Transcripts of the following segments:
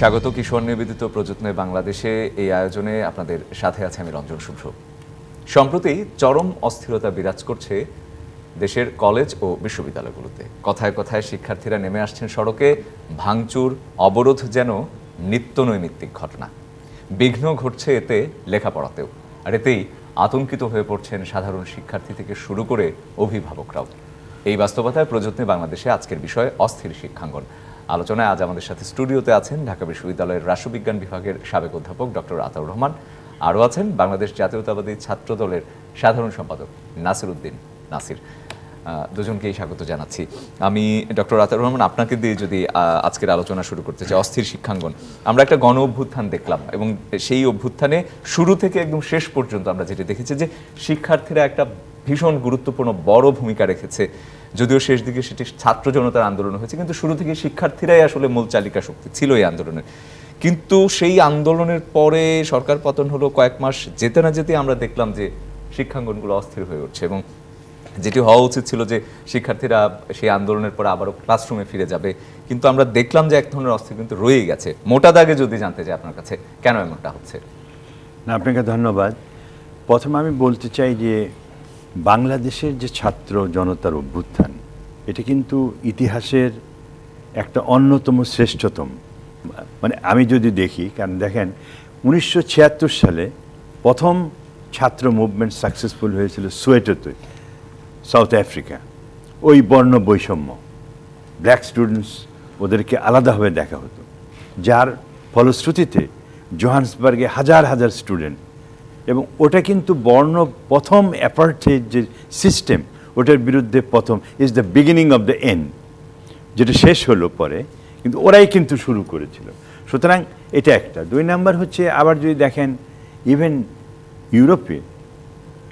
স্বাগত কিশোর নিবেদিত প্রযত্নে বাংলাদেশে এই আয়োজনে আপনাদের সাথে আছে আমি রঞ্জন শুভ্র। সম্প্রতি চরম অস্থিরতা বিরাজ করছে দেশের কলেজ ও বিশ্ববিদ্যালয়গুলোতে। কথায় কথায় শিক্ষার্থীরা নেমে আসছেন সড়কে, ভাঙচুর অবরোধ যেন নিত্য নৈমিত্তিক ঘটনা। বিঘ্ন ঘটছে এতে লেখাপড়াতেও, আর এতেই আতঙ্কিত হয়ে পড়ছেন সাধারণ শিক্ষার্থী থেকে শুরু করে অভিভাবকরাও। এই বাস্তবতায় প্রযত্নে বাংলাদেশে আজকের বিষয় অস্থির শিক্ষাঙ্গন। আলোচনায় আজ আমাদের সাথে স্টুডিওতে আছেন ঢাকা বিশ্ববিদ্যালয়ের রাষ্ট্রবিজ্ঞান বিভাগের সাবেক অধ্যাপক ডক্টর আতাউর রহমান, আরও আছেন বাংলাদেশ জাতীয়তাবাদী ছাত্র দলের সাধারণ সম্পাদক নাসির উদ্দিন নাসির। দুজনকেই স্বাগত জানাচ্ছি। আমি ডক্টর আতাউর রহমান, আপনাকে দিয়ে যদি আজকের আলোচনা শুরু করতে চাই। অস্থির শিক্ষাঙ্গন, আমরা একটা গণ অভ্যুত্থান দেখলাম এবং সেই অভ্যুত্থানে শুরু থেকে একদম শেষ পর্যন্ত আমরা যেটা দেখেছি যে শিক্ষার্থীরা একটা ভীষণ গুরুত্বপূর্ণ বড় ভূমিকা রেখেছে। যদিও শেষ দিকে সেটি ছাত্র জনতার আন্দোলন হয়েছে, কিন্তু শুরু থেকে শিক্ষার্থীরাই আসলে মূল চালিকা শক্তি ছিল এই আন্দোলনের। কিন্তু সেই আন্দোলনের পরে সরকার পতন হলো, কয়েক মাস যেতে না যেতে আমরা দেখলাম যে শিক্ষাঙ্গনগুলো অস্থির হয়ে উঠছে এবং যেটি হওয়া উচিত ছিল যে শিক্ষার্থীরা সেই আন্দোলনের পর আবারও ক্লাসরুমে ফিরে যাবে, কিন্তু আমরা দেখলাম যে এক ধরনের অস্থির কিন্তু রয়েই গেছে। মোটা দাগে যদি জানতে চাই আপনার কাছে কেন এমনটা হচ্ছে। না, আপনাকে ধন্যবাদ। প্রথমে আমি বলতে চাই যে বাংলাদেশের যে ছাত্র জনতার অভ্যুত্থান, এটা কিন্তু ইতিহাসের একটা অন্যতম শ্রেষ্ঠতম, মানে আমি যদি দেখি, কারণ দেখেন 1976 সালে প্রথম ছাত্র মুভমেন্ট সাকসেসফুল হয়েছিল সোয়েটোতে, সাউথ আফ্রিকা। ওই বর্ণ বৈষম্য, ব্ল্যাক স্টুডেন্টস, ওদেরকে আলাদাভাবে দেখা হতো, যার ফলশ্রুতিতে জোহান্সবার্গে হাজার হাজার স্টুডেন্ট, এবং ওটা কিন্তু প্রথম অ্যাপার্থেইড যে সিস্টেম, ওটার বিরুদ্ধে প্রথম is the beginning of the end, যেটা শেষ হলো পরে, কিন্তু ওরাই কিন্তু শুরু করেছিল। সুতরাং এটা একটা। দুই নাম্বার হচ্ছে, আবার যদি দেখেন ইভেন ইউরোপে,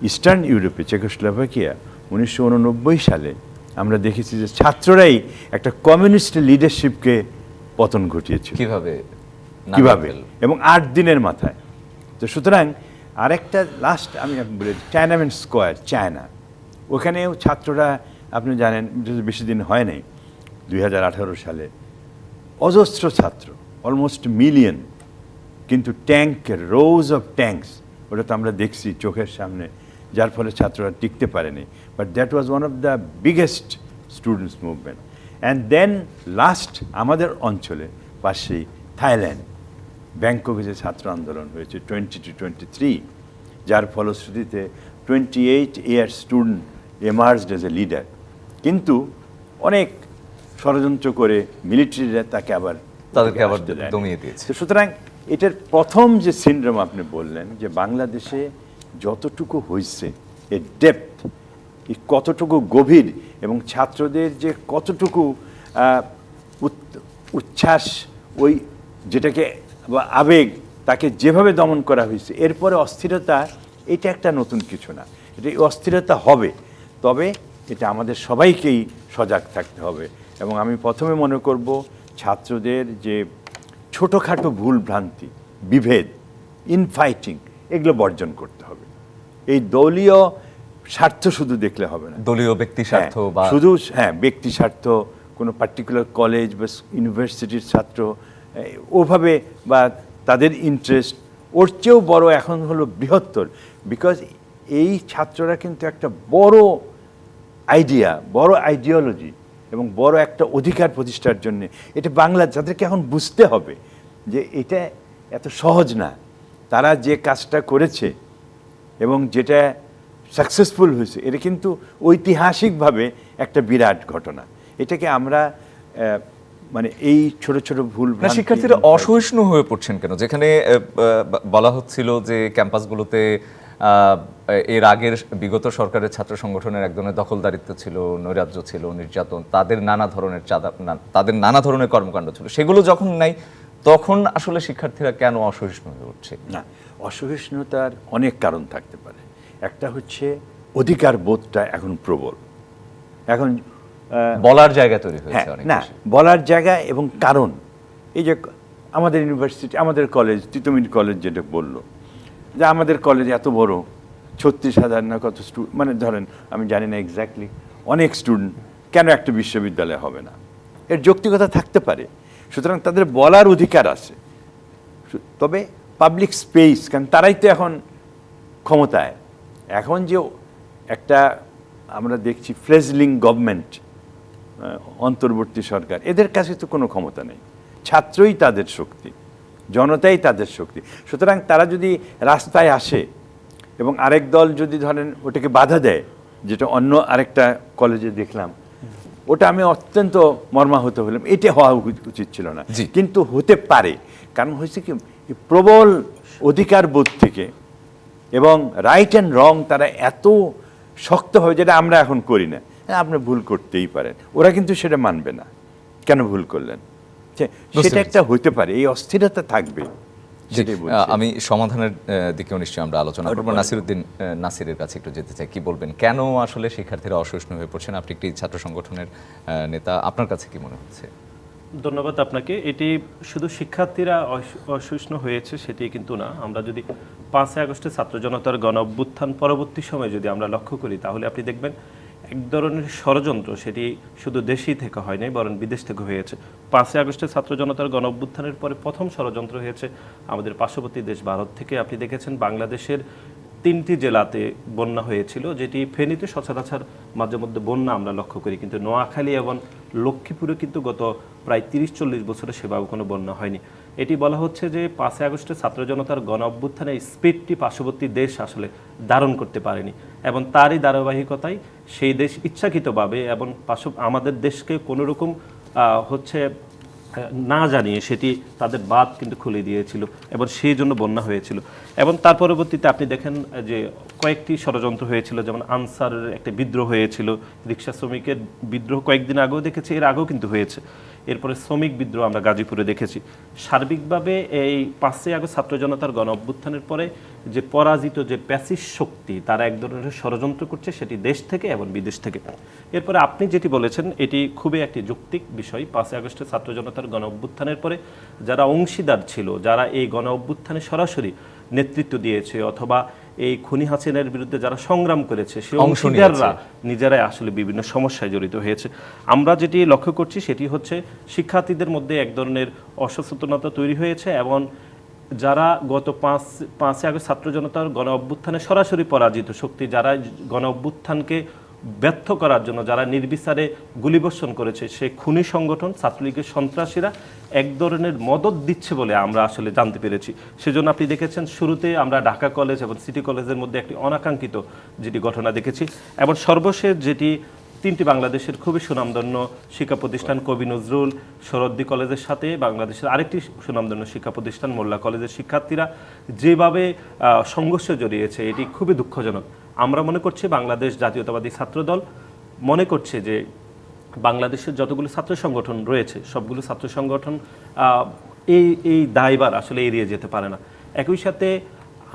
ইস্টার্ন ইউরোপে, চেকোস্লোভাকিয়া 1989 সালে আমরা দেখেছি যে ছাত্ররাই একটা কমিউনিস্ট লিডারশিপকে পতন ঘটিয়েছিল। কিভাবে এবং 8 দিনের মাথায়। তো সুতরাং আরেকটা লাস্ট আমি বলি, টায়ানামেন স্কোয়ার, চায়না, ওখানেও ছাত্ররা, আপনি জানেন বেশি দিন হয় নাই, 2018 সালে অজস্র ছাত্র, অলমোস্ট মিলিয়ন, কিন্তু ট্যাঙ্ক, রোজ অফ ট্যাঙ্কস, ওটা তো আমরা দেখছি চোখের সামনে, যার ফলে ছাত্ররা টিকতে পারেনি। But that was one of the biggest students movement. And then last আমাদের অঞ্চলে পাশেই থাইল্যান্ড, ব্যাংককে যে ছাত্র আন্দোলন হয়েছে 2023, যার ফলশ্রুতিতে 28 year student emerged as a leader. কিন্তু অনেক ষড়যন্ত্র করে মিলিটারিরা তাদেরকে আবার দমিয়ে দিয়েছে। সুতরাং এটার প্রথম যে সিনড্রোম আপনি বললেন, যে বাংলাদেশে যতটুকু হয়েছে, এর ডেপথ, কতটুকু গভীর, এবং ছাত্রদের যে কতটুকু উচ্ছ্বাস, ওই যেটাকে আবেগ, তাকে যেভাবে দমন করা হয়েছে, এরপরে অস্থিরতা, এটা একটা নতুন কিছু না। এটা অস্থিরতা হবে, তবে এটা আমাদের সবাইকেই সজাগ থাকতে হবে। এবং আমি প্রথমে মনে করব ছাত্রদের যে ছোটোখাটো ভুল ভ্রান্তি, বিভেদ, ইনফাইটিং, এগুলো বর্জন করতে হবে। এই দলীয় স্বার্থ শুধু দেখলে হবে না, দলীয় ব্যক্তি স্বার্থ বা শুধু ব্যক্তি স্বার্থ, কোনো পার্টিকুলার কলেজ বা ইউনিভার্সিটির ছাত্র ওভাবে, বা তাদের ইন্টারেস্ট, ওর চেয়েও বড় এখন হলো বৃহত্তর। বিকজ এই ছাত্ররা কিন্তু একটা বড় আইডিয়া, বড় আইডিওলজি এবং বড় একটা অধিকার প্রতিষ্ঠার জন্য, এটা বাংলা যাদেরকে এখন বুঝতে হবে যে এটা এত সহজ না। তারা যে কাজটা করেছে এবং যেটা সাকসেসফুল হয়েছে, এটা কিন্তু ঐতিহাসিকভাবে একটা বিরাট ঘটনা। এটাকে আমরা মানে এই ছোট ছোট ভুল, শিক্ষার্থীরা অসহিষ্ণু হয়ে পড়ছেন কেন? যেখানে বলা হচ্ছিল যে ক্যাম্পাসগুলোতে এর আগের বিগত সরকারের ছাত্র সংগঠনের এক ধরনের দখলদারিত্ব ছিল, নৈরাজ্য ছিল, নির্যাতন, তাদের নানা ধরনের কর্মকাণ্ড ছিল, সেগুলো যখন নাই, তখন আসলে শিক্ষার্থীরা কেন অসহিষ্ণু হয়ে উঠছে? না, অসহিষ্ণুতার অনেক কারণ থাকতে পারে। একটা হচ্ছে অধিকার বোধটা এখন প্রবল, এখন বলার জায়গা তৈরি হয়েছে। না, বলার জায়গা এবং কারণ, এই যে আমাদের ইউনিভার্সিটি, আমাদের কলেজ, তিতুমির কলেজ যেটা বললো, যে আমাদের কলেজ এত বড়, 36,000 না কত স্টুডেন্ট, মানে ধরেন আমি জানি না এক্স্যাক্টলি, অনেক স্টুডেন্ট, কেন একটা বিশ্ববিদ্যালয় হবে না? এর যৌক্তিকতা থাকতে পারে। সুতরাং তাদের বলার অধিকার আছে। তবে পাবলিক স্পেস, কারণ তারাই তো এখন ক্ষমতায়। এখন যে একটা আমরা দেখছি ফ্লেজলিং গভর্নমেন্ট, অন্তর্বর্তী সরকার, এদের কাছে তো কোনো ক্ষমতা নেই। ছাত্রই তাদের শক্তি, জনতাই তাদের শক্তি। সুতরাং তারা যদি রাস্তায় আসে এবং আরেক দল যদি ধরেন ওটাকে বাধা দেয়, যেটা অন্য আরেকটা কলেজে দেখলাম, ওটা আমি অত্যন্ত মর্মাহত হলাম। এটা হওয়া উচিত ছিল না, কিন্তু হতে পারে। কারণ হয়েছে কি, প্রবল অধিকার বোধ থেকে এবং রাইট অ্যান্ড রং তারা এত শক্তভাবে, যেটা আমরা এখন করি না, হ্যাঁ আপনি ভুল করতেই পারেন, ওরা কিন্তু সেটা মানবে না। কেন ভুল করলেন, সেটা একটা হতে পারে, এই অস্থিরতা থাকবে। আমি সমাধানের দিকেও নিশ্চয়ই আমরা আলোচনা করবো। নাসিরউদ্দিন নাসিরের কাছে একটু যেতে চাই, কি বলবেন, কেন আসলে শিক্ষার্থীরা অসহিষ্ণু হয়ে পড়ছেন? আপনি একটি ছাত্র সংগঠনের নেতা, আপনার কাছে কি মনে হচ্ছে? ধন্যবাদ আপনাকে। এটি শুধু শিক্ষার্থীরা অসহিষ্ণু হয়েছে সেটি কিন্তু না। আমরা যদি 5ই আগস্টের ছাত্র জনতার গণ অভ্যুত্থান পরবর্তী সময়ে যদি আমরা লক্ষ্য করি, তাহলে আপনি দেখবেন এক ধরনের ষড়যন্ত্র সেটি শুধু দেশেই থেকে হয় নাই, বরং বিদেশ থেকে হয়েছে। 5ই আগস্টের ছাত্র জনতার গণ অভ্যুত্থানের পরে প্রথম ষড়যন্ত্র হয়েছে আমাদের পার্শ্ববর্তী দেশ ভারত থেকে। আপনি দেখেছেন বাংলাদেশের 3টি জেলাতে বন্যা হয়েছিল, যেটি ফেনীতে সচরাচর মাঝে মধ্যে বন্যা আমরা লক্ষ্য করি, কিন্তু নোয়াখালী এবং লক্ষ্মীপুরে কিন্তু গত প্রায় 30-40 বছরে সেভাবে কোনো বন্যা হয়নি। এটি বলা হচ্ছে যে 5ই আগস্টের ছাত্র জনতার গণ অভ্যুত্থানের স্পিডটি পার্শ্ববর্তী দেশ আসলে ধারণ করতে পারেনি, এবং তারই ধারাবাহিকতায় সেই দেশ ইচ্ছাকৃতভাবে এবং আমাদের দেশকে কোনোরকম না জানিয়ে সেটি তাদের বাঁধ কিন্তু খুলে দিয়েছিল, এবং সেই জন্য বন্যা হয়েছিল। এবং তার পরবর্তীতে আপনি দেখেন যে কয়েকটি ষড়যন্ত্র হয়েছিল, যেমন আনসারের একটা বিদ্রোহ হয়েছিল, রিক্সা শ্রমিকের বিদ্রোহ কয়েকদিন আগেও দেখেছি, এর আগেও কিন্তু হয়েছে। এরপরে শ্রমিক বিদ্রোহ আমরা গাজীপুরে দেখেছি। সার্বিকভাবে এই 5ই আগস্ট ছাত্র জনতার গণ অভ্যুত্থানের পরে যে পরাজিত যে প্যাসিস্ট শক্তি, তারা এক ধরনের ষড়যন্ত্র করছে, সেটি দেশ থেকে এবং বিদেশ থেকে। এরপরে আপনি যেটি বলেছেন এটি খুবই একটি যৌক্তিক বিষয়। 5ই আগস্টের ছাত্র জনতার গণ অভ্যুত্থানের পরে যারা অংশীদার ছিল, যারা এই গণ অভ্যুত্থানে সরাসরি নেতৃত্ব দিয়েছে অথবা এই খুনি হাসিনার বিরুদ্ধে যারা সংগ্রাম করেছে, সেই অংশীদাররা নিজেরাই আসলে বিভিন্ন সমস্যায় জড়িত হয়েছে। আমরা যেটি লক্ষ্য করছি সেটি হচ্ছে শিক্ষার্থীদের মধ্যে এক ধরনের অসচেতনতা তৈরি হয়েছে, এবং যারা গত 5ই আগস্ট ছাত্র জনতার গণ অভ্যুত্থানে সরাসরি পরাজিত শক্তি, যারা গণ অভ্যুত্থানকে ব্যর্থ করার জন্য যারা নির্বিচারে গুলিবর্ষণ করেছে, সেই খুনি সংগঠন ছাত্রলীগের সন্ত্রাসীরা এক ধরনের মদত দিচ্ছে বলে আমরা আসলে জানতে পেরেছি। সেজন্য আপনি দেখেছেন শুরুতে আমরা ঢাকা কলেজ এবং সিটি কলেজের মধ্যে একটি অনাকাঙ্ক্ষিত যেটি ঘটনা দেখেছি, এবং সর্বশেষ যেটি 3টি বাংলাদেশের খুবই সুনামধন্য শিক্ষা প্রতিষ্ঠান কবি নজরুল শরদ্দি কলেজের সাথে বাংলাদেশের আরেকটি সুনামধন্য শিক্ষা প্রতিষ্ঠান মোল্লা কলেজের শিক্ষার্থীরা যেভাবে সংঘর্ষে জড়িয়েছে, এটি খুবই দুঃখজনক। আমরা মনে করছি বাংলাদেশ জাতীয়তাবাদী ছাত্রদল মনে করছে যে বাংলাদেশের যতগুলো ছাত্র সংগঠন রয়েছে, সবগুলো ছাত্র সংগঠন এই দায়ভার আসলে এড়িয়ে যেতে পারে না। একই সাথে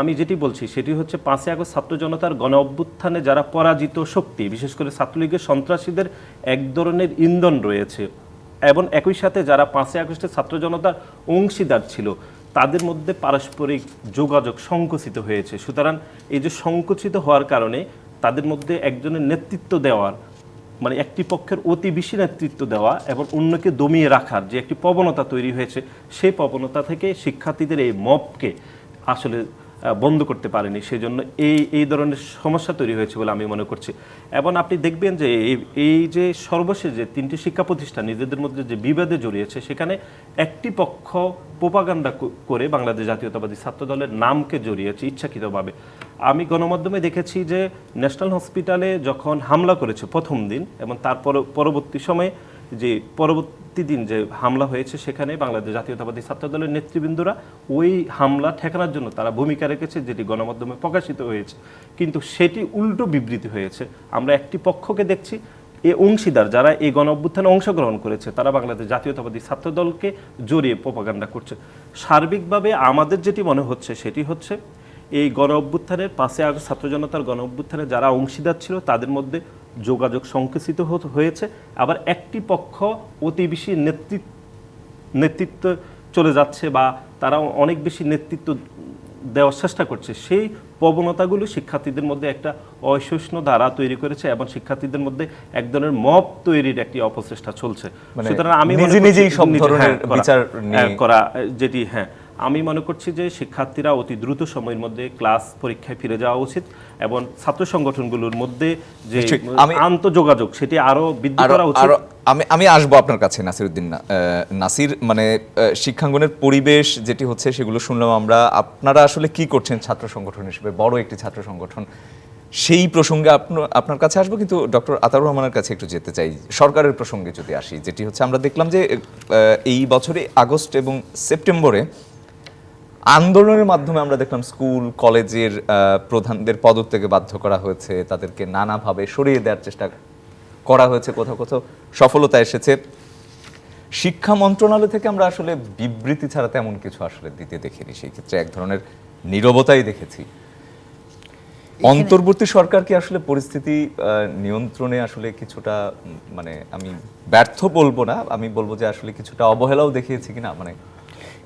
আমি যেটি বলছি সেটি হচ্ছে 5ই আগস্ট ছাত্র জনতার গণ অভ্যুত্থানে যারা পরাজিত শক্তি, বিশেষ করে ছাত্রলীগের সন্ত্রাসীদের এক ধরনের ইন্ধন রয়েছে, এবং একই সাথে যারা 5ই আগস্টের ছাত্র জনতার অংশীদার ছিল, তাদের মধ্যে পারস্পরিক যোগাযোগ সংকুচিত হয়েছে। সুতরাং এই যে সংকুচিত হওয়ার কারণে তাদের মধ্যে একজনের নেতৃত্ব দেওয়ার, মানে একটি পক্ষের অতি বেশি নেতৃত্ব দেওয়া এবং অন্যকে দমিয়ে রাখার যে একটি প্রবণতা তৈরি হয়েছে, সেই প্রবণতা থেকে শিক্ষার্থীদের এই মবকে আসলে বন্ধ করতে পারেনি। সেই জন্য এই ধরনের সমস্যা তৈরি হয়েছে বলে আমি মনে করছি। এবং আপনি দেখবেন যে এই যে সর্বশেষ যে 3টি শিক্ষা প্রতিষ্ঠান নিজেদের মধ্যে যে বিবাদে জড়িয়েছে, সেখানে একটি পক্ষ প্রোপাগান্ডা করে বাংলাদেশ জাতীয়তাবাদী ছাত্রদলের নামকে জড়িয়েছে ইচ্ছাকৃতভাবে। আমি গণমাধ্যমে দেখেছি যে ন্যাশনাল হসপিটালে যখন হামলা করেছে প্রথম দিন, এবং তারপর পরবর্তী সময়ে যে পরবর্তী দিন যে হামলা হয়েছে, সেখানে বাংলাদেশ জাতীয়তাবাদী ছাত্রদলের নেতৃবৃন্দরা ওই হামলা ঠেকানোর জন্য তারা ভূমিকা রেখেছে, যেটি গণমাধ্যমে প্রকাশিত হয়েছে, কিন্তু সেটি উল্টো বিবৃতি হয়েছে। আমরা একটি পক্ষকে দেখছি, এই অংশীদার যারা এই গণ অভ্যুত্থানে অংশগ্রহণ করেছে, তারা বাংলাদেশ জাতীয়তাবাদী ছাত্রদলকে জড়িয়ে প্রোপাগান্ডা করছে। সার্বিকভাবে আমাদের যেটি মনে হচ্ছে সেটি হচ্ছে এই গণ অভ্যুত্থানের 5ই আগস্ট ছাত্র জনতার গণ অভ্যুত্থানে যারা অংশীদার ছিল, তাদের মধ্যে যোগাযোগ সংকুচিত হয়েছে। আবার একটি পক্ষ অতি বেশি নেতৃত্ব চলে যাচ্ছে, বা তারা অনেক বেশি নেতৃত্ব দেওয়ার চেষ্টা করছে, সেই প্রবণতাগুলো শিক্ষার্থীদের মধ্যে একটা অসহিষ্ণু ধারা তৈরি করেছে এবং শিক্ষার্থীদের মধ্যে এক ধরনের মব তৈরির একটি অপচেষ্টা চলছে। মানে সুতরাং আমি মনে নিজে করছি নিজেই সব নিজে- ধরনের হ্যাঁ, করা- বিচার নিয়ে করা যেটি আমি মনে করছি যে শিক্ষার্থীরা অতি দ্রুত সময়ের মধ্যে ক্লাস পরীক্ষায় ফিরে যাওয়া উচিত এবং ছাত্র সংগঠনগুলোর মধ্যে যে নিশ্চয়ই। আন্তঃযোগাযোগ সেটি আরো বৃদ্ধি করা উচিত। আরো আমি আসবো আপনার কাছে নাসিরউদ্দিন নাসির, মানে শিক্ষাঙ্গনের পরিবেশ যেটি হচ্ছে সেগুলো শুনলাম আমরা। আপনারা আসলে কি করছেন ছাত্র সংগঠন হিসেবে, বড় একটি ছাত্র সংগঠন, সেই প্রসঙ্গে আপনার কাছে আসবো, কিন্তু ডক্টর আতাউর রহমানের কাছে একটু যেতে চাই। সরকারের প্রসঙ্গে যদি আসি, যেটি হচ্ছে আমরা দেখলাম যে এই বছরে আগস্ট এবং সেপ্টেম্বরে আন্দোলনের মাধ্যমে আমরা দেখলাম স্কুল কলেজের প্রধানদের পদত্যাগে বাধ্য করা হয়েছে, তাদেরকে নানাভাবে সরিয়ে দেওয়ার চেষ্টা করা হয়েছে, কোথাও কোথাও সফলতা এসেছে। শিক্ষা মন্ত্রণালয় থেকে আমরা আসলে বিবৃতি ছাড়া তেমন কিছু আসলে দিতে দেখিনি, সেই ক্ষেত্রে এক ধরনের নীরবতাই দেখেছি। অন্তর্বর্তী সরকার কি আসলে পরিস্থিতি নিয়ন্ত্রণে আসলে কিছুটা মানে আমি ব্যর্থ বলবো না, আমি বলবো যে আসলে কিছুটা অবহেলাও দেখিয়েছে কিনা, মানে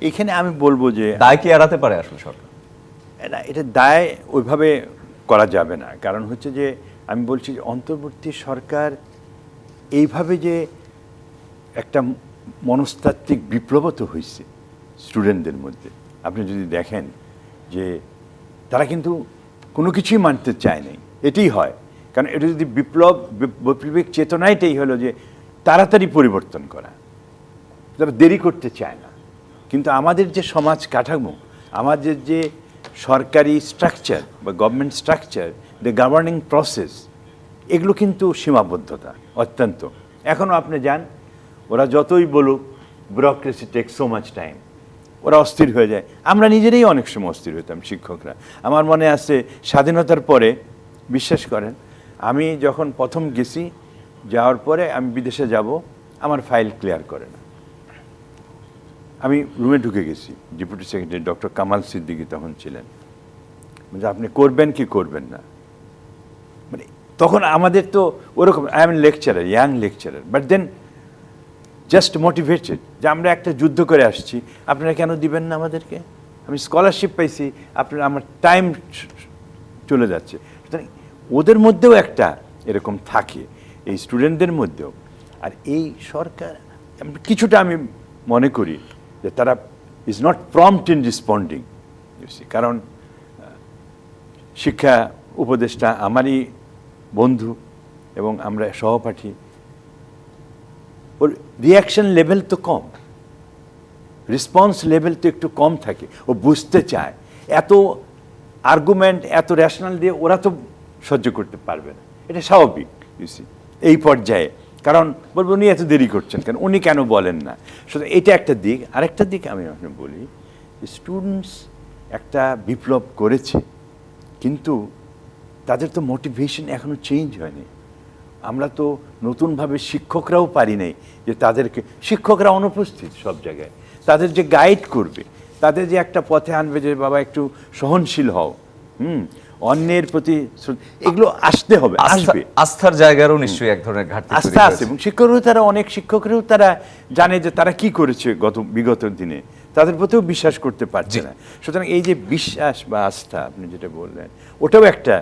এখানে আমি বলবো যে দায় কি এড়াতে পারে আসলে সরকার? এটা দায় ওইভাবে করা যাবে না। কারণ হচ্ছে যে আমি বলছি যে অন্তর্বর্তী সরকার এইভাবে যে একটা মনস্তাত্ত্বিক বিপ্লব তো হয়েছে স্টুডেন্টদের মধ্যে। আপনি যদি দেখেন যে তারা কিন্তু কোনো কিছুই মানতে চায় নাই, এটাই হয়। কারণ এটা যদি বৈপ্লবিক চেতনাটাই হলো যে তাড়াতাড়ি পরিবর্তন করা, তারা দেরি করতে চায় না। কিন্তু আমাদের যে সমাজ কাঠামো, আমাদের যে সরকারি স্ট্রাকচার বা government structure, the governing process, এগুলো কিন্তু সীমাবদ্ধতা অত্যন্ত। এখনও আপনি যান, ওরা যতই বলুক bureaucracy take so much time, ওরা অস্থির হয়ে যায়। আমরা নিজেরাই অনেক সময় অস্থির হতাম শিক্ষকরা। আমার মনে আছে স্বাধীনতার পরে, বিশ্বাস করেন, আমি যখন প্রথম গেছি, যাওয়ার পরে আমি বিদেশে যাব, আমার ফাইল ক্লিয়ার করে না। আমি রুমে ঢুকে গেছি, deputy secretary doctor Kamal Siddiqui তখন ছিলেন, মানে আপনি করবেন কি করবেন না। মানে তখন আমাদের তো ওরকম, I am lecturer, young lecturer, but then just motivated যে আমরা একটা যুদ্ধ করে আসছি, আপনারা কেন দিবেন না আমাদেরকে? আমি স্কলারশিপ পাইছি, আপনারা, আমার টাইম চলে যাচ্ছে। সুতরাং ওদের মধ্যেও একটা এরকম থাকে, এই স্টুডেন্টদের মধ্যেও। আর এই সরকার কিছুটা আমি মনে করি যে তারা is not prompt in responding. কারণ শিক্ষা উপদেষ্টা আমারই বন্ধু এবং আমরা সহপাঠী, ওর রিয়াকশন লেভেল তো কম, রেসপন্স লেভেল তো একটু কম থাকে। ও বুঝতে চায়, এত আর্গুমেন্ট এত রেশনাল দিয়ে ওরা তো সহ্য করতে পারবে না, এটা স্বাভাবিক এই পর্যায়ে। কারণ বলবো উনি এত দেরি করছেন কেন, উনি কেন বলেন না। সুতরাং এটা একটা দিক। আরেকটা দিক আমি আপনাকে বলি, স্টুডেন্টস একটা বিপ্লব করেছে, কিন্তু তাদের তো মোটিভেশন এখনো চেঞ্জ হয়নি। আমরা তো নতুনভাবে শিক্ষকরাও পারি নাই যে তাদেরকে, শিক্ষকরা অনুপস্থিত সব জায়গায়, তাদের যে গাইড করবে, তাদের যে একটা পথে আনবে যে বাবা একটু সহনশীল হও, অন্যের প্রতি, এগুলো আসতে হবে, আসবে। আস্থার জায়গারও নিশ্চয়ই এক ধরনের ঘাটতি আস্থা আছে, এবং শিক্ষকরাও তারা, অনেক শিক্ষকরাও তারা জানে যে তারা কি করেছে বিগত দিনে, তাদের প্রতিও বিশ্বাস করতে পারছে না। সুতরাং এই যে বিশ্বাস বা আস্থা আপনি যেটা বললেন, ওটাও একটা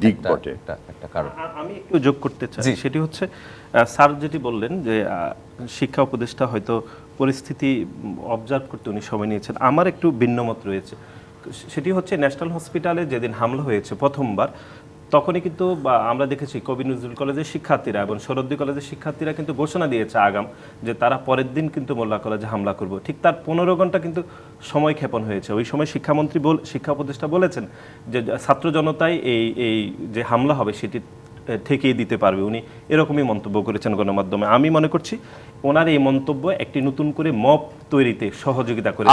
দিক বটে, একটা কারণ। আমি একটু যোগ করতে চাই, সেটি হচ্ছে স্যার যেটি বললেন যে শিক্ষা উপদেষ্টা হয়তো পরিস্থিতি অবজার্ভ করতে উনি সময় নিয়েছেন। আমার একটু ভিন্ন মত রয়েছে। সেটি হচ্ছে ন্যাশনাল হসপিটালে যেদিন হামলা হয়েছে প্রথমবার, তখনই কিন্তু আমরা দেখেছি কবি নজরুল কলেজের শিক্ষার্থীরা এবং শরদ্দি কলেজের শিক্ষার্থীরা কিন্তু ঘোষণা দিয়েছে আগাম যে তারা পরের দিন কিন্তু মোল্লা কলেজে হামলা করবে। ঠিক তার 15 ঘন্টা কিন্তু সময় ক্ষেপণ হয়েছে। ওই সময় শিক্ষামন্ত্রী শিক্ষা উপদেষ্টা বলেছেন যে ছাত্র জনতাই এই যে হামলা হবে সেটি ঠেকিয়ে দিতে পারবে। উনি এরকমই মন্তব্য করেছেন গণমাধ্যমে। আমি মনে করছি ওনার এই মন্তব্য একটি নতুন করে মব তৈরিতে সহযোগিতা করে।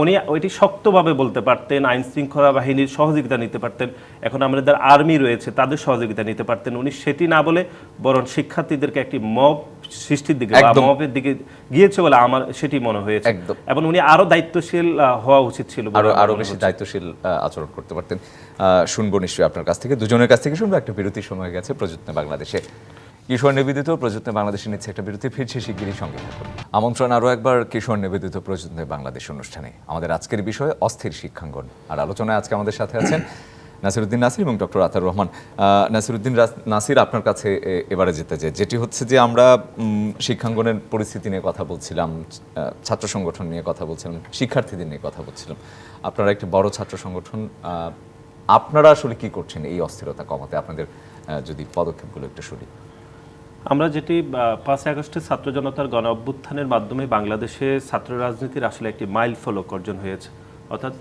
উনি ওইটি শক্তভাবে বলতে পারতেন, আইন শৃঙ্খলা বাহিনীর সহযোগিতা নিতে পারতেন, এখন আমাদের আর্মি রয়েছে তাদের সহযোগিতা নিতে পারতেন। উনি সেটি না বলে বরং শিক্ষার্থীদেরকে একটি মব সৃষ্টির দিকে বা মবের দিকে গিয়েছে বলে আমার সেটি মনে হয়েছে। এবং উনি আরো দায়িত্বশীল হওয়া উচিত ছিল, আরো বেশি দায়িত্বশীল আচরণ করতে পারতেন। শুনবো নিশ্চয়ই আপনার কাছ থেকে, দুজনের কাছ থেকে শুনবো। একটা বিরতির সময় গেছে প্রযত্নে বাংলাদেশে। কিশোর নিবেদিত প্রযত্নে বাংলাদেশে নিচ্ছে একটা বিরতি, ফিরছে শিগগিরই, সঙ্গে থাকুন। আমন্ত্রণ আরও একবার কিশোর নিবেদিত প্রযত্নে বাংলাদেশ অনুষ্ঠানে। আমাদের আজকের বিষয় অস্থির শিক্ষাঙ্গন, আর আলোচনায় আজকে আমাদের সাথে আছেন নাসিরউদ্দিন নাসির এবং ডক্টর আতাউর রহমান। নাসিরউদ্দিন নাসির, আপনার কাছে এবারে যেতে চাই, যেটি হচ্ছে যে আমরা শিক্ষাঙ্গনের পরিস্থিতি নিয়ে কথা বলছিলাম, ছাত্র সংগঠন নিয়ে কথা বলছিলাম, শিক্ষার্থীদের নিয়ে কথা বলছিলাম। আপনারা একটি বড় ছাত্র সংগঠন, আপনারা আসলে কি করছেন এই অস্থিরতা কমাতে? আপনাদের যদি পদক্ষেপগুলো একটু শুনি। আমরা যেটি 5 আগস্টের ছাত্র জনতার গণ অভ্যুত্থানের মাধ্যমে বাংলাদেশে ছাত্র রাজনীতির আসলে একটি মাইল ফলক অর্জন হয়েছে, অর্থাৎ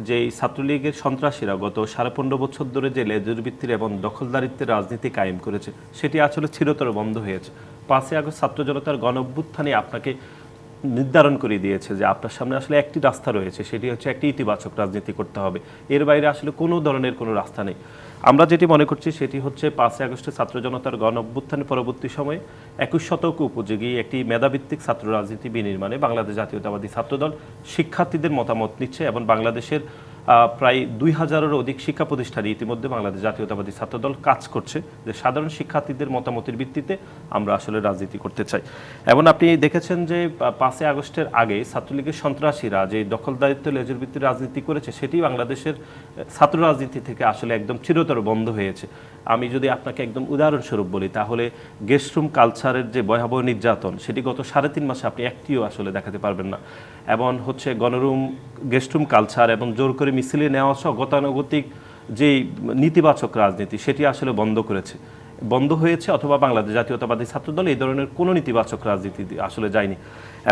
যে ছাত্রলীগের সন্ত্রাসীরা গত 15.5 বছর ধরে যে লেজুর ভিত্তির এবং দখলদারিত্বের রাজনীতি কায়েম করেছে, সেটি আসলে চিরতরে বন্ধ হয়েছে। 5 আগস্ট ছাত্র জনতার গণ অভ্যুত্থানে আপনাকে নির্ধারণ করে দিয়েছে যে আপনার সামনে আসলে একটি রাস্তা রয়েছে, সেটি হচ্ছে একটি ইতিবাচক রাজনীতি করতে হবে, এর বাইরে আসলে কোনো ধরনের কোনো রাস্তা নেই। আমরা যেটি মনে করছি সেটি হচ্ছে 5 আগস্টের ছাত্র জনতার গণ অভ্যুত্থানের পরবর্তী সময়ে 21 শতক উপযোগী একটি মেধাভিত্তিক ছাত্র রাজনীতি বিনির্মাণে বাংলাদেশ জাতীয়তাবাদী ছাত্রদল শিক্ষার্থীদের মতামত নিচ্ছে এবং বাংলাদেশের প্রায় 2000-এরও অধিক শিক্ষা প্রতিষ্ঠানে ইতিমধ্যে বাংলাদেশ জাতীয়তাবাদী ছাত্রদল কাজ করছে যে সাধারণ শিক্ষার্থীদের মতামতের ভিত্তিতে আমরা আসলে রাজনীতি করতে চাই। এবং আপনি দেখেছেন যে 5 আগস্টের আগে ছাত্রলীগের সন্ত্রাসীরা যে দখলদারিত্ব লেজুর ভিত্তির রাজনীতি করেছে, সেটি বাংলাদেশের ছাত্র রাজনীতি থেকে আসলে একদম চিরতরে বন্ধ হয়েছে। আমি যদি আপনাকে একদম উদাহরণস্বরূপ বলি, তাহলে গেস্টরুম কালচারের যে ভয়াবহ নির্যাতন, সেটি গত 3.5 মাসে আপনি একটিও আসলে দেখাতে পারবেন না। এবং হচ্ছে গণরুম, গেস্টরুম কালচার এবং জোর করে মিছিলে নেওয়া সহ গতানুগতিক যে নেতিবাচক রাজনীতি, সেটি আসলে বন্ধ হয়েছে, অথবা বাংলাদেশ জাতীয়তাবাদী ছাত্রদল এই ধরনের কোনো নেতিবাচক রাজনীতি আসলে যায়নি।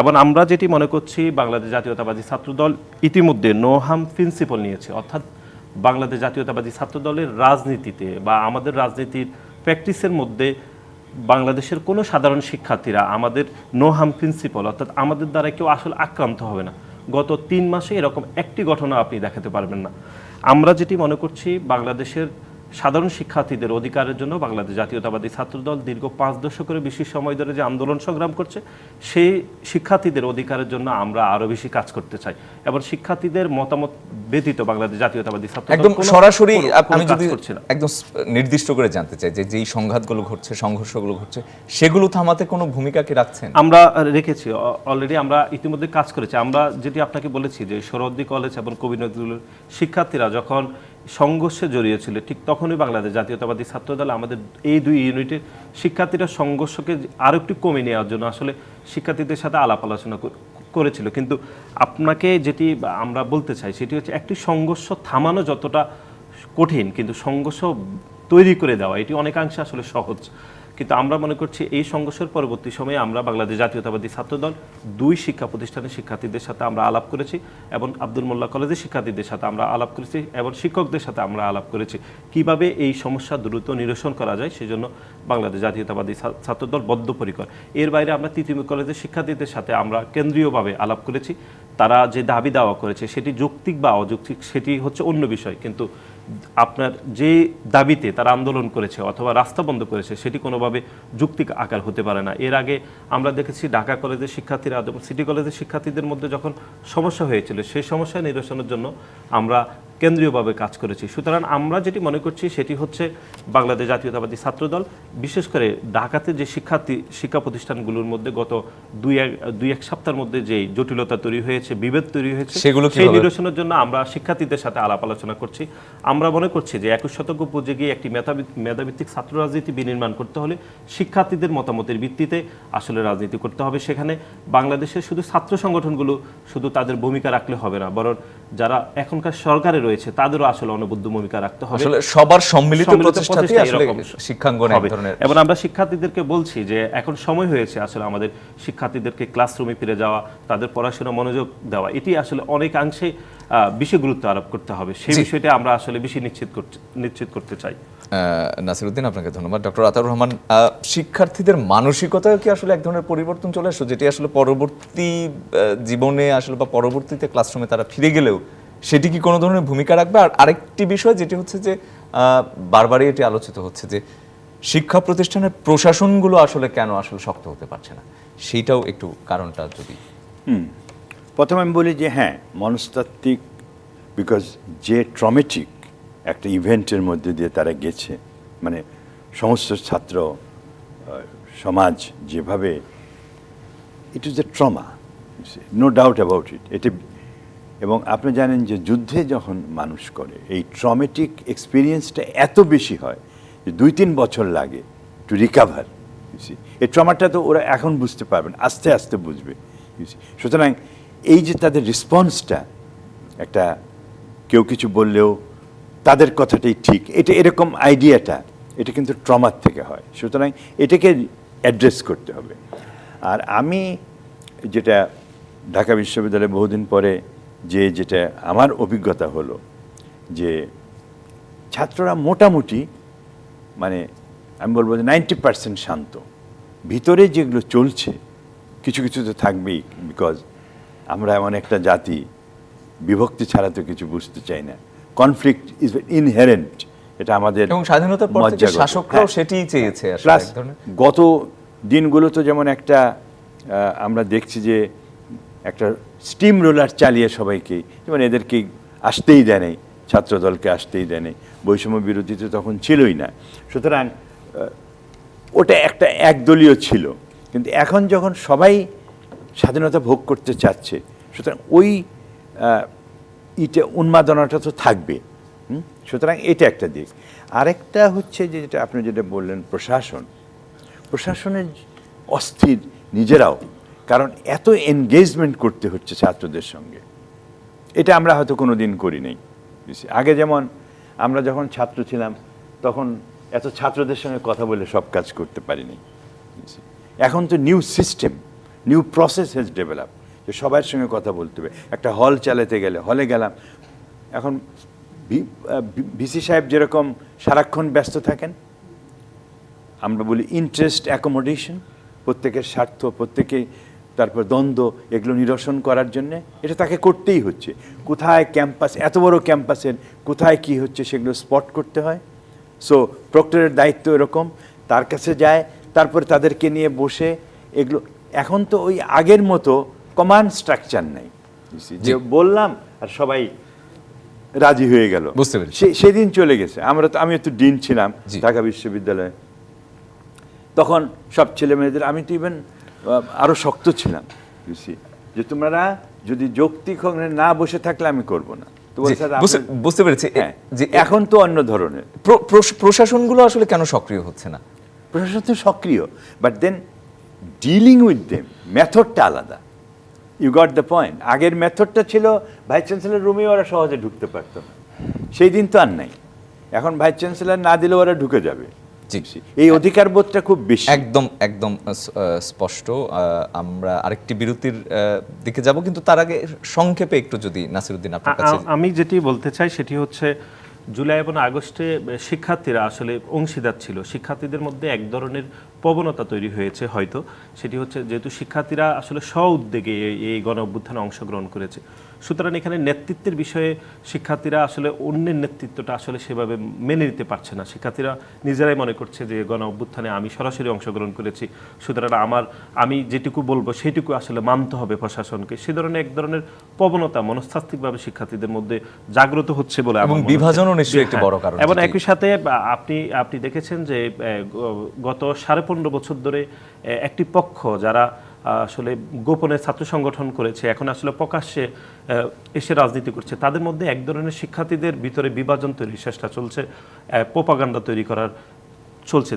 এবং আমরা যেটি মনে করছি, বাংলাদেশ জাতীয়তাবাদী ছাত্রদল ইতিমধ্যে নো হার্ম প্রিন্সিপাল নিয়েছে, অর্থাৎ বাংলাদেশ জাতীয়তাবাদী ছাত্রদলের রাজনীতিতে বা আমাদের রাজনীতির প্র্যাকটিসের মধ্যে বাংলাদেশের কোনো সাধারণ শিক্ষার্থীরা আমাদের নো হার্ম প্রিন্সিপাল, অর্থাৎ আমাদের দ্বারা কেউ আসলে আক্রান্ত হবে না। গত 3 মাসে এরকম একটি ঘটনা আপনি দেখাতে পারবেন না। আমরা যেটি মনে করছি, বাংলাদেশের সাধারণ শিক্ষার্থীদের অধিকারের জন্য বাংলাদেশ জাতীয়তাবাদী ছাত্রদল দীর্ঘ 5 দশকের বেশি সময় ধরে যে আন্দোলন সংগ্রাম করছে, সেই শিক্ষার্থীদের অধিকারের জন্য আমরা আরো বেশি কাজ করতে চাই। এবং শিক্ষার্থীদের মতামত ব্যতীত বাংলাদেশ জাতীয়তাবাদী ছাত্রদল একদম সরাসরি আমি যদি একদম নির্দিষ্ট করে জানতে চাই যে যেই সংঘাতগুলো ঘটছে, সংঘর্ষগুলো ঘটছে, সেগুলো থামাতে কোনো ভূমিকা কি রাখছেন? আমরা রেখেছি, অলরেডি আমরা ইতিমধ্যে কাজ করেছি। আমরা যেটি আপনাকে বলেছি যে সোহরাওয়ার্দী কলেজ এবং কবি নজরুলের শিক্ষার্থীরা যখন সংঘর্ষে জড়িয়েছিল, ঠিক তখনই বাংলাদেশ জাতীয়তাবাদী ছাত্রদল আমাদের এই 2 ইউনিটের শিক্ষার্থীরা সংঘর্ষকে আরও একটু কমে নেওয়ার জন্য আসলে শিক্ষার্থীদের সাথে আলাপ আলোচনা করেছিল। কিন্তু আপনাকে যেটি আমরা বলতে চাই সেটি হচ্ছে, একটি সংঘর্ষ থামানো যতটা কঠিন, কিন্তু সংঘর্ষ তৈরি করে দেওয়া এটি অনেকাংশে আসলে সহজ। কিন্তু আমরা মনে করছি এই সংঘর্ষের পরবর্তী সময়ে আমরা বাংলাদেশ জাতীয়তাবাদী ছাত্রদল 2 শিক্ষা প্রতিষ্ঠানের শিক্ষার্থীদের সাথে আমরা আলাপ করেছি, এবং আব্দুল মোল্লা কলেজের শিক্ষার্থীদের সাথে আমরা আলাপ করেছি, এবং শিক্ষকদের সাথে আমরা আলাপ করেছি কিভাবে এই সমস্যা দ্রুত নিরসন করা যায়। সেজন্য বাংলাদেশ জাতীয়তাবাদী ছাত্রদল বদ্ধপরিকর। এর বাইরে আমরা তিতুমির কলেজের শিক্ষার্থীদের সাথে আমরা কেন্দ্রীয়ভাবে আলাপ করেছি। তারা যে দাবি দাওয়া করেছে সেটি যৌক্তিক বা অযৌক্তিক সেটি হচ্ছে অন্য বিষয়, কিন্তু আপনার যে দাবিতে তারা আন্দোলন করেছে অথবা রাস্তা বন্ধ করেছে, সেটি কোনোভাবে যৌক্তিক আকার হতে পারে না। এর আগে আমরা দেখেছি ঢাকা কলেজের শিক্ষার্থীরা এবং সিটি কলেজের শিক্ষার্থীদের মধ্যে যখন সমস্যা হয়েছিল, সেই সমস্যা নিরসনের জন্য আমরা কেন্দ্রীয়ভাবে কাজ করেছি। সুতরাং আমরা যেটি মনে করছি সেটি হচ্ছে, বাংলাদেশ জাতীয়তাবাদী ছাত্রদল বিশেষ করে ঢাকাতে যে শিক্ষা প্রতিষ্ঠানগুলোর মধ্যে গত 2-1 সপ্তাহের মধ্যে যে জটিলতা তৈরি হয়েছে, বিভেদ তৈরি হয়েছে, সেই নিরসনের জন্য আমরা শিক্ষার্থীদের সাথে আলাপ আলোচনা করছি। আমরা মনে করছি যে 21 শতক উপযোগী একটি মেধাভিত্তিক ছাত্র রাজনীতি বিনির্মাণ করতে হলে শিক্ষার্থীদের মতামতের ভিত্তিতে আসলে রাজনীতি করতে হবে। সেখানে বাংলাদেশের শুধু ছাত্র সংগঠনগুলো শুধু তাদের ভূমিকা রাখলে হবে না, বরং যারা এখনকার সরকারে রয়েছে তাদেরও আসলে অনবদ্য ভূমিকা রাখতে হবে। আসলে সবার সম্মিলিত প্রচেষ্টাতেই আসলে শিক্ষাঙ্গন এক ধরনের। এবং আমরা শিক্ষার্থীদেরকে বলছি যে এখন সময় হয়েছে আসলে আমাদের শিক্ষার্থীদেরকে ক্লাসরুমে ফিরে যাওয়া, তাদের পড়াশোনা মনোযোগ দেওয়া, এটি আসলে অনেকাংশে বেশি গুরুত্ব আরোপ করতে হবে। সেই বিষয়টা আমরা আসলে বেশি নিশ্চিত করতে চাই। নাসিরউদ্দিন, আপনাকে ধন্যবাদ। ডক্টর আতাউর রহমান, শিক্ষার্থীদের মানসিকতায় কি আসলে এক ধরনের পরিবর্তন চলে আসলো, যেটি আসলে পরবর্তী জীবনে আসলে বা পরবর্তীতে ক্লাসরুমে তারা ফিরে গেলেও সেটি কি কোনো ধরনের ভূমিকা রাখবে? আর আরেকটি বিষয় যেটি হচ্ছে যে বারবারই এটি আলোচিত হচ্ছে যে শিক্ষা প্রতিষ্ঠানের প্রশাসনগুলো আসলে কেন আসলে শক্ত হতে পারছে না, সেইটাও একটু কারণটা যদি। প্রথমে আমি বলি যে হ্যাঁ, মনস্তাত্ত্বিক, বিকজ যে ট্রমেটিক একটা ইভেন্টের মধ্যে দিয়ে তারা গেছে, মানে সমস্ত ছাত্র সমাজ যেভাবে, it is a trauma, no doubt about it. এটা, এবং আপনি জানেন যে যুদ্ধে যখন মানুষ করে এই ট্রমেটিক এক্সপিরিয়েন্সটা এত বেশি হয় যে 2-3 বছর লাগে টু রিকাভার। এই ট্রমাটা তো ওরা এখন বুঝতে পারবে না, আস্তে আস্তে বুঝবে। সুতরাং এই যে তাদের রেসপন্সটা, একটা কেউ কিছু বললেও তাদের কথাটাই ঠিক, এটা এরকম আইডিয়াটা, এটা কিন্তু ট্রমার থেকে হয়। সুতরাং এটাকে অ্যাড্রেস করতে হবে। আর আমি যেটা ঢাকা বিশ্ববিদ্যালয়ে বহুদিন পরে যেটা আমার অভিজ্ঞতা হলো যে ছাত্ররা মোটামুটি, মানে আমি বলবো যে 90% শান্ত। ভিতরে যেগুলো চলছে কিছু কিছু তো থাকবেই, বিকজ আমরা এমন একটা জাতি, বিভক্তি ছাড়া তো কিছু বুঝতে চাই না। কনফ্লিক্ট ইজ ইনহেরেন্ট, এটা আমাদের এবং স্বাধীনতার পর থেকে শাসকরাও সেটিই চেয়েছে আসলে প্লাস এক ধরনের। গত দিনগুলো তো যেমন একটা আমরা দেখছি যে একটা স্টিম রোলার চালিয়ে সবাইকে, যেমন এদেরকে আসতেই দেয় নাই, ছাত্রদলকে আসতেই দেয় নাই, বৈষম্য বিরোধী তো তখন ছিলই না। সুতরাং ওটা একটা একদলীয় ছিল, কিন্তু এখন যখন সবাই স্বাধীনতা ভোগ করতে চাচ্ছে, সুতরাং ওই উন্মাদনাটা তো থাকবে। সুতরাং এটা একটা দিক। আরেকটা হচ্ছে যে যেটা আপনি যেটা বললেন, প্রশাসনের অস্থির নিজেরাও, কারণ এত এনগেজমেন্ট করতে হচ্ছে ছাত্রদের সঙ্গে, এটা আমরা হয়তো কোনো দিন করি নাই। আগে যেমন আমরা যখন ছাত্র ছিলাম তখন এত ছাত্রদের সঙ্গে কথা বলে সব কাজ করতে পারিনি। এখন তো new system, new process has develop, যে সবার সঙ্গে কথা বলতে হবে। একটা হল চালাতে গেলে হলে গেলাম, এখন ভিসি সাহেব যেরকম সারাক্ষণ ব্যস্ত থাকেন, আমরা বলি ইন্টারেস্ট অ্যাকোমোডেশন, প্রত্যেকের স্বার্থ, প্রত্যেকেই তারপর দ্বন্দ্ব, এগুলো নিরসন করার জন্যে এটা তাকে করতেই হচ্ছে। কোথায় ক্যাম্পাস, এত বড় ক্যাম্পাসের কোথায় কি হচ্ছে সেগুলো স্পট করতে হয়। সো প্রক্টরের দায়িত্ব এরকম, তার কাছে যায়, তারপরে তাদেরকে নিয়ে বসে এগুলো। এখন তো ওই আগের মতো কমান্ড স্ট্রাকচার নাই, যে বললাম আর সবাই রাজি হয়ে গেল, বুঝতে পেরেছি। সেদিন চলে গেছে। আমি তো ডিন ছিলাম ঢাকা বিশ্ববিদ্যালয়ে, তখন সব ছেলে মেয়েদের, আমি তো ইভেন আরো শক্ত ছিলাম, যে তোমরা যদি যৌক্তিক না বসে থাকলে আমি করব না। বুঝতে পেরেছি যে এখন তো অন্য ধরনের। প্রশাসনগুলো আসলে কেন সক্রিয় হচ্ছে না? প্রশাসন তো সক্রিয়, but then dealing with them, মেথডটা আলাদা। You got the point. আগের মেথডটা ছিল ভাইস চ্যান্সেলর রুমে ওরা সহজে ঢুকতে পারতো না, সেই দিন তো আর নাই। এখন ভাইস চ্যান্সেলর না দিলে ওরা ঢুকে যাবে। এই অধিকার বোধটা খুব বেশি। একদম একদম স্পষ্ট। আমরা আরেকটি বিরতির দিকে যাব, কিন্তু তার আগে সংক্ষেপে একটু যদি নাসিরউদ্দিন আপনার কাছে। আমি যেটি বলতে চাই সেটি হচ্ছে, জুলাই এবং আগস্টে শিক্ষার্থীরা আসলে অংশীদার ছিল। শিক্ষার্থীদের মধ্যে এক ধরনের প্রবণতা তৈরি হয়েছে হয়তো, সেটি হচ্ছে যেহেতু শিক্ষার্থীরা আসলে স্ব-উদ্যোগে এই গণ অভ্যুত্থানে অংশগ্রহণ করেছে, সুতরাং এখানে নেতৃত্বের বিষয়ে শিক্ষার্থীরা আসলে অন্যের নেতৃত্বটা আসলে সেভাবে মেনে নিতে পারছে না। শিক্ষার্থীরা নিজেরাই মনে করছে যে গণ অভ্যুত্থানে আমি সরাসরি অংশগ্রহণ করেছি, সুতরাং আমি যেটুকু বলবো সেইটুকু আসলে মানতে হবে প্রশাসনকে। সে ধরনের এক ধরনের প্রবণতা মনস্তাত্ত্বিকভাবে শিক্ষার্থীদের মধ্যে জাগ্রত হচ্ছে বলে, এবং বিভাজনও নিশ্চয়ই একটি বড় কারণ। এবং একই সাথে আপনি দেখেছেন যে গত 15.5 বছর ধরে একটি পক্ষ যারা আসলে গোপনে ছাত্র সংগঠন করেছে, এখন আসলে প্রকাশ্যে এসে রাজনীতি করছে, তাদের মধ্যে এক ধরনের শিক্ষার্থীদের ভিতরে বিভাজন তৈরির চেষ্টা চলছে, প্রোপাগান্ডা তৈরি করার চলছে।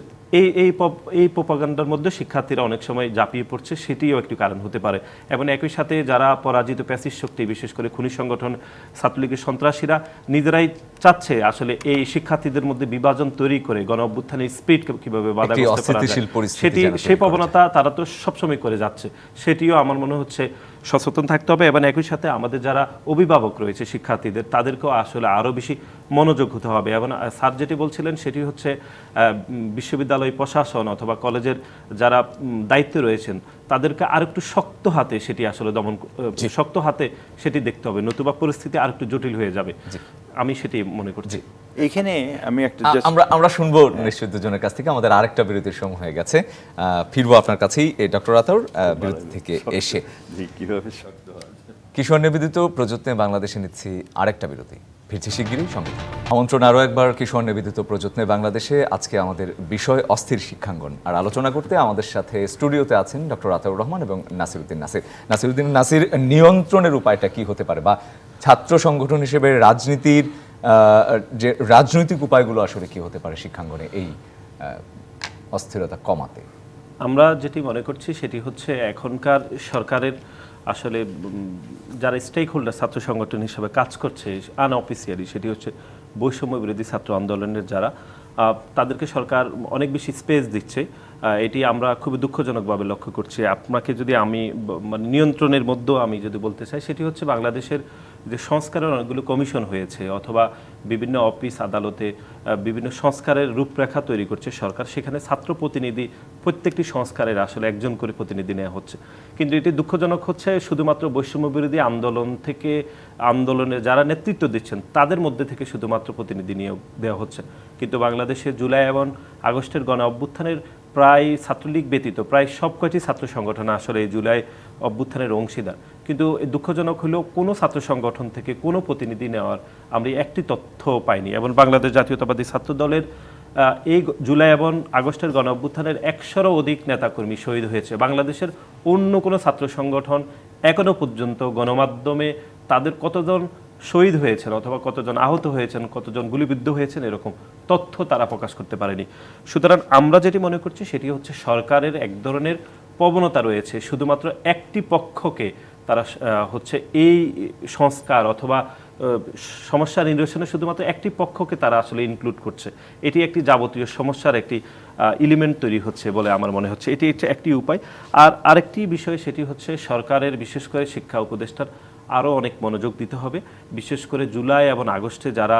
এই প্রোপাগান্ডার মধ্যে শিক্ষার্থীরা অনেক সময় ঝাঁপিয়ে পড়ছে, সেটিও একটি কারণ হতে পারে। এবং একই সাথে যারা পরাজিত প্যাসিস্ট শক্তি, বিশেষ করে খুনি সংগঠন ছাত্রলীগের সন্ত্রাসীরা নিজেরাই চাচ্ছে আসলে এই শিক্ষার্থীদের মধ্যে বিভাজন তৈরি করে গণ অভ্যুত্থানের স্পিড কিভাবে বাধাগ্রস্ত করা যায়, সেই প্রবণতা তারা তো সবসময় করে যাচ্ছে। সেটিও আমার মনে হচ্ছে সচেতন থাকতে হবে। এবং একই সাথে আমাদের যারা অভিভাবক রয়েছে শিক্ষার্থীদের, তাদেরকেও আসলে আরও বেশি মনোযোগ হতে হবে। এবং স্যার যেটি বলছিলেন সেটি হচ্ছে বিশ্ববিদ্যালয় প্রশাসন অথবা কলেজের যারা দায়িত্বে রয়েছেন তাদেরকে আরেকটু শক্ত হাতে সেটি আসলে শক্ত হাতে সেটি দেখতে হবে, নতুবা পরিস্থিতি আরেকটু জটিল হয়ে যাবে, আমি সেটি মনে করছি। এইখানে আমি একটা আমরা শুনবো নিশ্চয়ই দুজনের কাছ থেকে। আমাদের আরেকটা বিরতির সময় হয়ে গেছে, ফিরবো আপনার কাছেই ডক্টর আতাউর বিরতি থেকে এসে। কিভাবে শক্ত হয় কিশোর নিবেদিত প্রযত্নে বাংলাদেশে নিচ্ছি আরেকটা বিরতি। ফিরছি শিগগিরই, সঙ্গে থাকুন। আমন্ত্রণ আরও একবার কিশোর নিবেদিত প্রযত্নে বাংলাদেশে। আজকে আমাদের বিষয় অস্থির শিক্ষাঙ্গন, আর আলোচনা করতে আমাদের সাথে স্টুডিওতে আছেন ডক্টর আতাউর রহমান এবং নাসিরউদ্দিন নাসির। নাসিরউদ্দিন নাসির, নিয়ন্ত্রণের উপায়টা কি হতে পারে, বা ছাত্র সংগঠন হিসেবে রাজনীতির যে রাজনৈতিক উপায়গুলো আসলে কি হতে পারে শিক্ষাঙ্গনে এই অস্থিরতা কমাতে? আমরা যেটি মনে করছি সেটি হচ্ছে এখনকার সরকারের আসলে যারা স্টেক হোল্ডার ছাত্র সংগঠন হিসেবে কাজ করছে আনঅফিসিয়ালি, সেটি হচ্ছে বৈষম্য বিরোধী ছাত্র আন্দোলনের যারা, তাদেরকে সরকার অনেক বেশি স্পেস দিচ্ছে। এটি আমরা খুবই দুঃখজনকভাবে লক্ষ্য করছি। আপনাকে যদি আমি মানে নিয়ন্ত্রণের মধ্যেও আমি যদি বলতে চাই, সেটি হচ্ছে বাংলাদেশের যে সংস্কারের অনেকগুলো কমিশন হয়েছে অথবা বিভিন্ন অফিস আদালতে বিভিন্ন সংস্কারের রূপরেখা তৈরি করছে সরকার, সেখানে ছাত্র প্রতিনিধি প্রত্যেকটি সংস্কারের আসলে একজন করে প্রতিনিধি নেওয়া হচ্ছে। কিন্তু এটি দুঃখজনক হচ্ছে শুধুমাত্র বৈষম্য বিরোধী আন্দোলন থেকে, আন্দোলনে যারা নেতৃত্ব দিচ্ছেন তাদের মধ্যে থেকে শুধুমাত্র প্রতিনিধি নিয়োগ দেওয়া হচ্ছে। কিন্তু বাংলাদেশে জুলাই এবং আগস্টের গণ অভ্যুত্থানের প্রায় ছাত্রলীগ ব্যতীত প্রায় সব কয়টি ছাত্র সংগঠন আসলে এই জুলাই অভ্যুত্থানের অংশীদার। কিন্তু দুঃখজনক হলেও কোনো ছাত্র সংগঠন থেকে কোনো প্রতিনিধি নেওয়ার আমরা একটি তথ্য পাইনি। এবং বাংলাদেশ জাতীয়তাবাদী ছাত্র দলের এই জুলাই এবং আগস্টের গণ অভ্যুত্থানের 100-রও অধিক নেতাকর্মী শহীদ হয়েছে। বাংলাদেশের অন্য কোনো ছাত্র সংগঠন এখনো পর্যন্ত গণমাধ্যমে তাদের কতজন শহীদ হয়েছেন অথবা কতজন আহত হয়েছেন, কতজন গুলিবিদ্ধ হয়েছেন, এরকম তথ্য তারা প্রকাশ করতে পারেনি। সুতরাং আমরা যেটি মনে করছি সেটি হচ্ছে সরকারের এক ধরনের প্রবণতা রয়েছে শুধুমাত্র একটি পক্ষকে তারা হচ্ছে এই সংস্কার অথবা সমস্যা নিরসনে শুধুমাত্র একটি পক্ষকে তারা আসলে ইনক্লুড করছে। এটি একটি যাবতীয় সমস্যার একটি এলিমেন্ট তৈরি হচ্ছে বলে আমার মনে হচ্ছে। এটি একটি উপায়। আর আরেকটি বিষয় সেটি হচ্ছে সরকারের বিশেষ করে শিক্ষা উপদেষ্টার আরও অনেক মনোযোগ দিতে হবে। বিশেষ করে জুলাই এবং আগস্টে যারা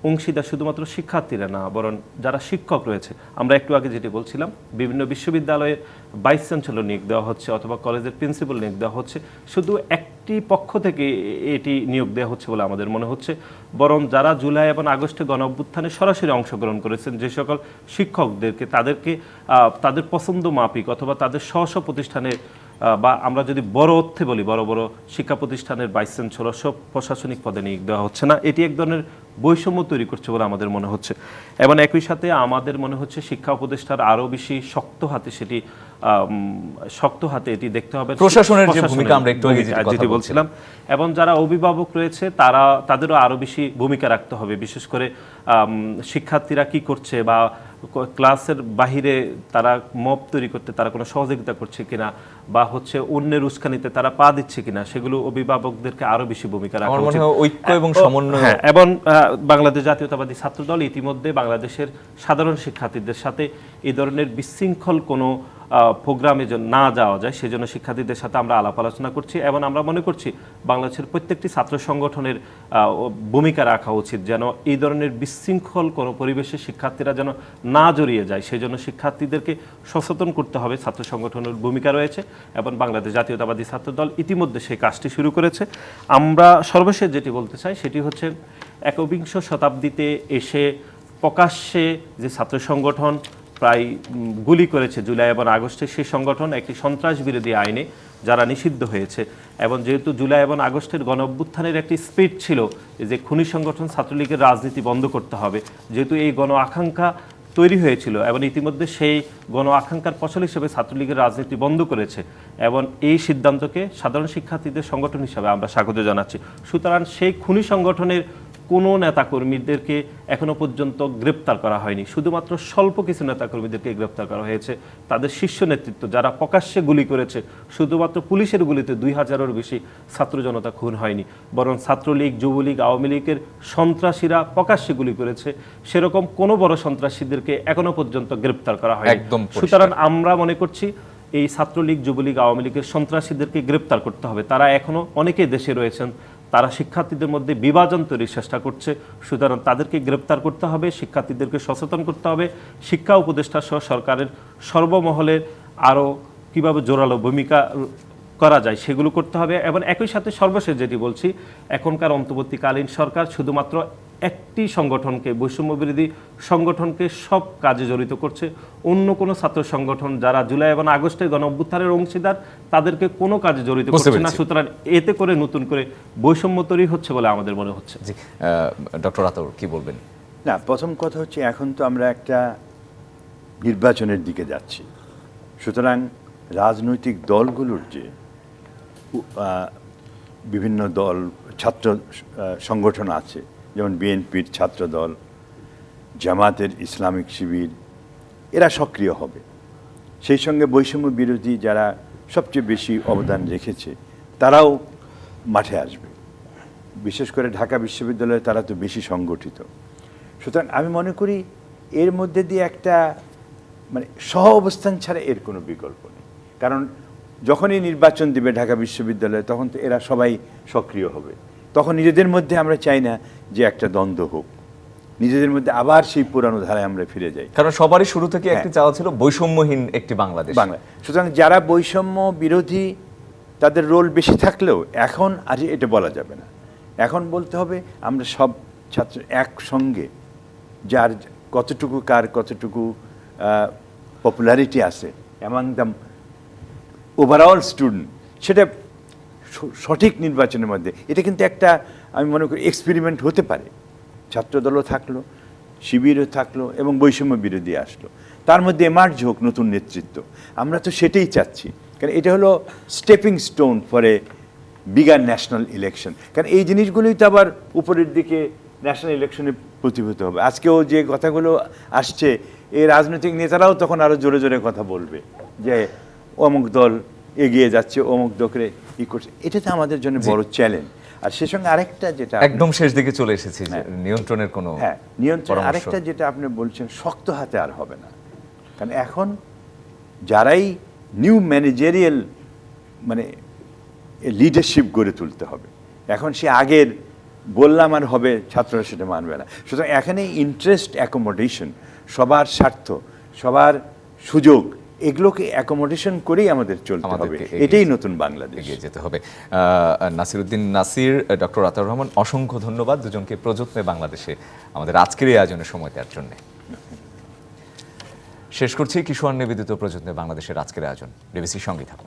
অংশীদার শুধুমাত্র শিক্ষার্থীরা না, বরং যারা শিক্ষক রয়েছে, আমরা একটু আগে যেটি বলছিলাম বিভিন্ন বিশ্ববিদ্যালয়ের ভাইস চ্যান্সেলর নিয়োগ দেওয়া হচ্ছে অথবা কলেজের প্রিন্সিপাল নিয়োগ দেওয়া হচ্ছে, শুধু একটি পক্ষ থেকে এটি নিয়োগ দেওয়া হচ্ছে বলে আমাদের মনে হচ্ছে। বরং যারা জুলাই এবং আগস্টে গণ অভ্যুত্থানে সরাসরি অংশগ্রহণ করেছেন যে সকল শিক্ষকদেরকে, তাদেরকে তাদের পছন্দ মাফিক অথবা তাদের স্ব প্রতিষ্ঠানে বা আমরা যদি বড় অর্থে বলি বড় বড় শিক্ষা প্রতিষ্ঠানের ভাইস চ্যান্সেলর সব প্রশাসনিক পদে নিয়োগ দেওয়া হচ্ছে না। এটি এক ধরনের বৈষম্য তৈরি করছে বলে আমাদের মনে হচ্ছে। এবং একই সাথে আমাদের মনে হচ্ছে শিক্ষা উপদেষ্টার আরও বেশি শক্ত হাতে এটি দেখতে হবে প্রশাসনের যে ভূমিকা আমরা একটু আগে যেটি বলছিলাম। এবং যারা অভিভাবক রয়েছে তাদেরও আরও বেশি ভূমিকা রাখতে হবে। বিশেষ করে শিক্ষার্থীরা কি করছে বা ক্লাসের বাহিরে তারা মব তৈরি করতে তারা কোনো সহযোগিতা করছে কিনা বা হচ্ছে অন্যের উস্কানিতে তারা পা দিচ্ছে কিনা, সেগুলো অভিভাবকদেরকে আরো বেশি ভূমিকা রাখা উচিত। ঐক্য এবং সমন্বয়। হ্যাঁ, এবং বাংলাদেশ জাতীয়তাবাদী ছাত্রদল ইতিমধ্যে বাংলাদেশের সাধারণ শিক্ষার্থীদের সাথে এই ধরনের বিশৃঙ্খল কোনো প্রোগ্রামে না যাওয়া যায় সেজন্য শিক্ষার্থীদের সাথে আমরা আলাপ আলোচনা করছি। এবং আমরা মনে করছি বাংলাদেশের প্রত্যেকটি ছাত্র সংগঠনের ভূমিকা রাখা উচিত যেন এই ধরনের বিশৃঙ্খল কোনো পরিবেশে শিক্ষার্থীরা যেন না জড়িয়ে যায়, সেই জন্য শিক্ষার্থীদেরকে সচেতন করতে হবে। ছাত্র সংগঠনের ভূমিকা রয়েছে এবং বাংলাদেশ জাতীয়তাবাদী ছাত্রদল ইতিমধ্যে সেই কাজটি শুরু করেছে। আমরা সর্বশেষ যেটি বলতে চাই সেটি হচ্ছে একবিংশ শতাব্দীতে এসে প্রকাশ্যে যে ছাত্র সংগঠন প্রায় গুলি করেছে জুলাই এবং আগস্টে, সেই সংগঠন একটি সন্ত্রাস বিরোধী আইনে যারা নিষিদ্ধ হয়েছে। এবং যেহেতু জুলাই এবং আগস্টের গণ অভ্যুত্থানের একটি স্পিড ছিল যে খুনি সংগঠন ছাত্রলীগের রাজনীতি বন্ধ করতে হবে, যেহেতু এই গণ আকাঙ্ক্ষা তৈরি হয়েছিল এবং ইতিমধ্যে সেই গণ আকাঙ্ক্ষার ফসল হিসেবে ছাত্রলীগের রাজনীতি বন্ধ করেছে এবং এই সিদ্ধান্তকে সাধারণ শিক্ষার্থীদের সংগঠন হিসাবে আমরা স্বাগত জানাচ্ছি। সুতরাং সেই খুনি সংগঠনের কোনো নেতাকর্মীদেরকে এখনো পর্যন্ত গ্রেপ্তার করা হয়নি, শুধুমাত্র স্বল্প কিছু নেতাকর্মীদেরকে গ্রেপ্তার করা হয়েছে। তাদের শীর্ষ নেতৃত্ব যারা প্রকাশ্যে গুলি করেছে, শুধুমাত্র পুলিশের গুলিতে 2000-এরও বেশি ছাত্র জনতা খুন হয়নি, বরং ছাত্রলীগ, যুবলীগ, আওয়ামী লীগের সন্ত্রাসীরা প্রকাশ্যে গুলি করেছে। সেরকম কোনো বড় সন্ত্রাসীদেরকে এখনো পর্যন্ত গ্রেপ্তার করা হয়নি। সুতরাং আমরা মনে করছি এই ছাত্রলীগ, যুবলীগ, আওয়ামী লীগের সন্ত্রাসীদেরকে গ্রেপ্তার করতে হবে। তারা এখনো অনেকে দেশে রয়েছেন, তারা শিক্ষার্থীদের মধ্যে বিভাজন তৈরির চেষ্টা করছে। সুতরাং তাদেরকে গ্রেপ্তার করতে হবে, শিক্ষার্থীদেরকে সচেতন করতে হবে। শিক্ষা উপদেষ্টা সহ সরকারের সর্বমহলের আরও কীভাবে জোরালো ভূমিকা করা যায় সেগুলো করতে হবে। এবং একই সাথে সর্বশেষ যেটি বলছি, এখনকার অন্তর্বর্তীকালীন সরকার শুধুমাত্র একটি সংগঠনকে, বৈষম্য বিরোধী সংগঠনকে সব কাজে জড়িত করছে। অন্য কোনো ছাত্র সংগঠন যারা জুলাই এবং আগস্টের গণ অভ্যুত্থানের অংশীদার তাদেরকে কোনো কাজে জড়িত বুঝতে করছে না। পেরেছি। সুতরাং এতে করে নতুন করে বৈষম্য তৈরি হচ্ছে বলে আমাদের মনে হচ্ছে। জি, ডক্টর আতাউর কি বলবেন? না, প্রথম কথা হচ্ছে এখন তো আমরা একটা নির্বাচনের দিকে যাচ্ছি, সুতরাং রাজনৈতিক দলগুলোর যে বিভিন্ন দল ছাত্র সংগঠন আছে, যেমন বিএনপির ছাত্র দল, জামাতের ইসলামিক শিবির, এরা সক্রিয় হবে। সেই সঙ্গে বৈষম্য বিরোধী যারা সবচেয়ে বেশি অবদান রেখেছে তারাও মাঠে আসবে। বিশেষ করে ঢাকা বিশ্ববিদ্যালয়ে তারা তো বেশি সংগঠিত। সুতরাং আমি মনে করি এর মধ্যে দিয়ে একটা মানে সহ অবস্থান ছাড়া এর কোনো বিকল্প নেই। কারণ যখনই নির্বাচন দিবে ঢাকা বিশ্ববিদ্যালয়ে তখন তো এরা সবাই সক্রিয় হবে। তখন নিজেদের মধ্যে আমরা চাই না যে একটা দ্বন্দ্ব হোক, নিজেদের মধ্যে আবার সেই পুরানো ধারায় আমরা ফিরে যাই। কারণ সবারই শুরু থেকে একটি চাওয়া ছিল বৈষম্যহীন একটি বাংলাদেশ। বাংলা, সুতরাং যারা বৈষম্য বিরোধী তাদের রোল বেশি থাকলেও এখন আর এটা বলা যাবে না। এখন বলতে হবে আমরা সব ছাত্র একসঙ্গে, যার কতটুকু কার কতটুকু পপুলারিটি আছে অ্যামাং দ্য ওভারঅল স্টুডেন্ট, সেটা সঠিক নির্বাচনের মধ্যে এটা কিন্তু একটা আমি মনে করি এক্সপেরিমেন্ট হতে পারে। ছাত্রদলও থাকলো, শিবিরও থাকলো এবং বৈষম্য বিরোধী আসলো, তার মধ্যে এমার্জ হোক নতুন নেতৃত্ব। আমরা তো সেটাই চাচ্ছি, কারণ এটা হলো stepping stone for a bigger national election. কারণ এই জিনিসগুলোই তো আবার উপরের দিকে ন্যাশনাল ইলেকশনে প্রতিভূত হবে। আজকেও যে কথাগুলো আসছে, এই রাজনৈতিক নেতারাও তখন আরও জোরে জোরে কথা বলবে যে অমুক দল এগিয়ে যাচ্ছে, অমুক দলকে ই করছে। এটা তো আমাদের জন্য বড় চ্যালেঞ্জ। আর সে সঙ্গে আরেকটা যেটা একদম শেষ দিকে চলে এসেছি, যে নিয়ন্ত্রণের কোনো নিয়ন্ত্রণ, পরামর্শ। আরেকটা যেটা আপনি বলছেন শক্ত হাতে আর হবে না। কারণ এখন যারাই নিউ ম্যানেজেরিয়াল মানে লিডারশিপ গড়ে তুলতে হবে, এখন সে আগের বললাম আর হবে, ছাত্ররা সেটা মানবে না। সুতরাং এখানে ইন্টারেস্ট অ্যাকোমোডেশন, সবার স্বার্থ, সবার সুযোগ, এগুলোকে অ্যাকোমোডেশন করেই আমাদের চলতে হবে। আমাদেরকে এটাই নতুন বাংলাদেশ। এগিয়ে যেতে হবে। নাসিরউদ্দিন নাসির, ডক্টর আতাউর রহমান, অসংখ্য ধন্যবাদ দুজনকে প্রযত্নে বাংলাদেশে আমাদের আজকের এই আয়োজনে সময় দেওয়ার জন্য। শেষ করছি কিশোর নিবেদিত প্রযত্নে বাংলাদেশের আজকের আয়োজন। ডিবিসির সঙ্গে থাকুন।